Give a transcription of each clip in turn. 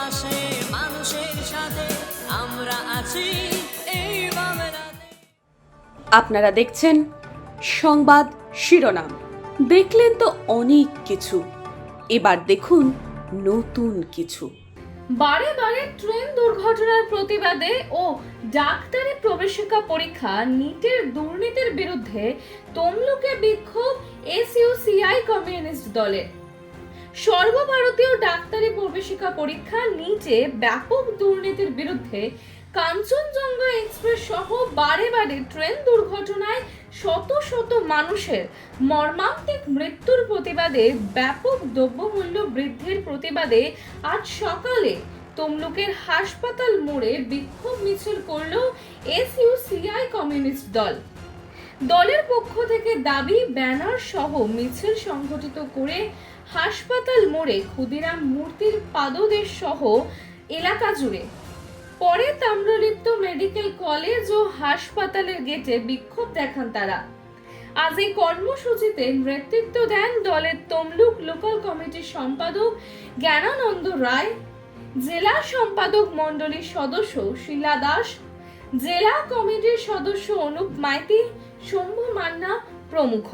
পাশে মানুষের সাথে আমরা আছি এই বাংলাতে। আপনারা দেখছেন সংবাদ শিরোনাম। দেখলেন তো অনেক কিছু, এবার দেখুন নতুন কিছু। বারে বারে ট্রেন দুর্ঘটনার প্রতিবাদে ও ডাক্তারি প্রবেশিকা পরীক্ষা নিটের দুর্নীতির বিরুদ্ধে তমলুকে বিক্ষোভ এসইউসিআই কমিউনিস্ট দলের। সর্বভারতীয় ডাক্তারি প্রবেশিকা পরীক্ষা নিটে ব্যাপক দুর্নীতির বিরুদ্ধে কাঞ্চনজঙ্ঘা এক্সপ্রেস সহ বারে বারে ট্রেন দুর্ঘটনায় শত শত মানুষের মর্মান্তিক মৃত্যুর প্রতিবাদে ব্যাপক দ্রব্যমূল্য বৃদ্ধির প্রতিবাদে আজ সকালে তমলুকের হাসপাতাল মোড়ে বিক্ষোভ মিছিল করল এসইউসিআই কমিউনিস্ট দল। দলের পক্ষ থেকে দাবি ব্যানার সহ মিছিল সংগঠিত করে হাসপাতাল মোড়ে ক্ষুদিরাম মূর্তির পাদদেশ সহ এলাকা জুড়ে, পরে তাম্রলিপ্ত মেডিকেল কলেজ ও হাসপাতালের গেটে বিক্ষোভ দেখান তারা। আজ এই কর্মসূচিতে নেতৃত্ব দেন দলের তমলুক লোকাল কমিটির সম্পাদক জ্ঞানানন্দ রায়, জেলা সম্পাদক মণ্ডলীর সদস্য শিলা দাস, জেলা কমিটির সদস্য অনুপ মাইতি, শম্ভু মান্না প্রমুখ।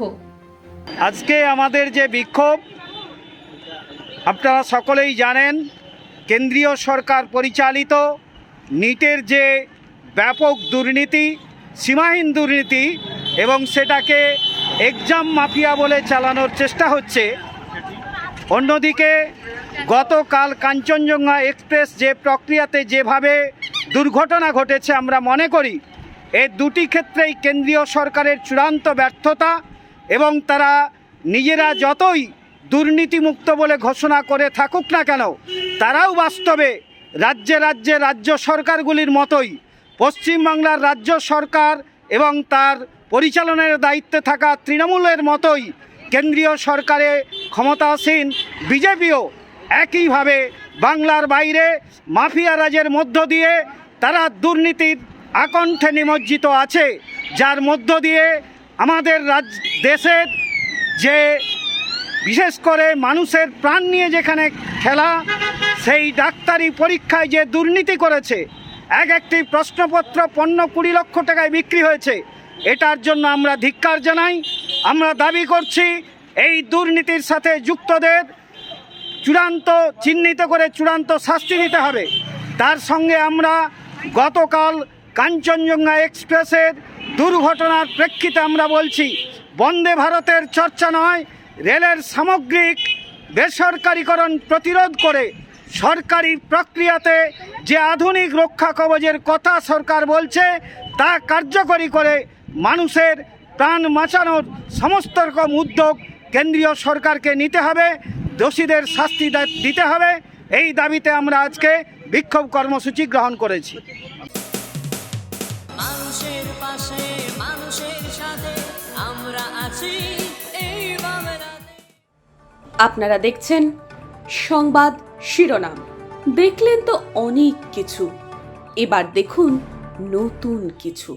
আজকে আমাদের যে বিক্ষোভ, আপনারা সকলেই জানেন, কেন্দ্রীয় সরকার পরিচালিত নিটের যে ব্যাপক দুর্নীতি, সীমাহীন দুর্নীতি, এবং সেটাকে এক্সাম মাফিয়া বলে চালানোর চেষ্টা হচ্ছে। অন্যদিকে গতকাল কাঞ্চনজঙ্ঘা এক্সপ্রেস যে প্রক্রিয়াতে যেভাবে দুর্ঘটনা ঘটেছে, আমরা মনে করি এই দুটি ক্ষেত্রেই কেন্দ্রীয় সরকারের চূড়ান্ত ব্যর্থতা, এবং তারা নিজেরা যতই দুর্নীতিমুক্ত বলে ঘোষণা করে থাকুক না কেন, তারাও বাস্তবে রাজ্যে রাজ্যে রাজ্য সরকারগুলির মতোই পশ্চিমবাংলার রাজ্য সরকার এবং তার পরিচালনার দায়িত্বে থাকা তৃণমূলের মতোই কেন্দ্রীয় সরকারে ক্ষমতাসীন বিজেপিও একইভাবে বাংলার বাইরে মাফিয়া রাজের মধ্য দিয়ে তারা দুর্নীতির আকণ্ঠে নিমজ্জিত আছে, যার মধ্য দিয়ে আমাদের দেশের যে বিশেষ করে মানুষের প্রাণ নিয়ে যেখানে খেলা, সেই ডাক্তারি পরীক্ষায় যে দুর্নীতি করেছে, একটি প্রশ্নপত্র 15-20 লক্ষ টাকায় বিক্রি হয়েছে। এটার জন্য আমরা ধিক্কার জানাই। আমরা দাবি করছি এই দুর্নীতির সাথে যুক্তদের চূড়ান্ত চিহ্নিত করে চূড়ান্ত শাস্তি দিতে হবে। তার সঙ্গে আমরা গতকাল কাঞ্চনজঙ্ঘা এক্সপ্রেসের দুর্ঘটনার প্রেক্ষিতে আমরা বলছি, বন্দে ভারতের চর্চা নয়, রেলের সামগ্রিক বেসরকারীকরণ প্রতিরোধ করে সরকারি প্রক্রিয়াতে যে আধুনিক রক্ষা কবচের কথা সরকার বলছে, তা কার্যকরী করে মানুষের প্রাণ বাঁচানোর সমস্ত রকম উদ্যোগ কেন্দ্রীয় সরকারকে নিতে হবে, দোষীদের শাস্তি দিতে হবে। এই দাবিতে আমরা আজকে বিক্ষোভ কর্মসূচি গ্রহণ করেছি। মানুষের পাশে মানুষের সাথে আমরা আছি এই বাংলাতে। আপনারা দেখছেন সংবাদ শিরোনাম। দেখলেন তো অনেক কিছু, এবার দেখুন নতুন কিছু।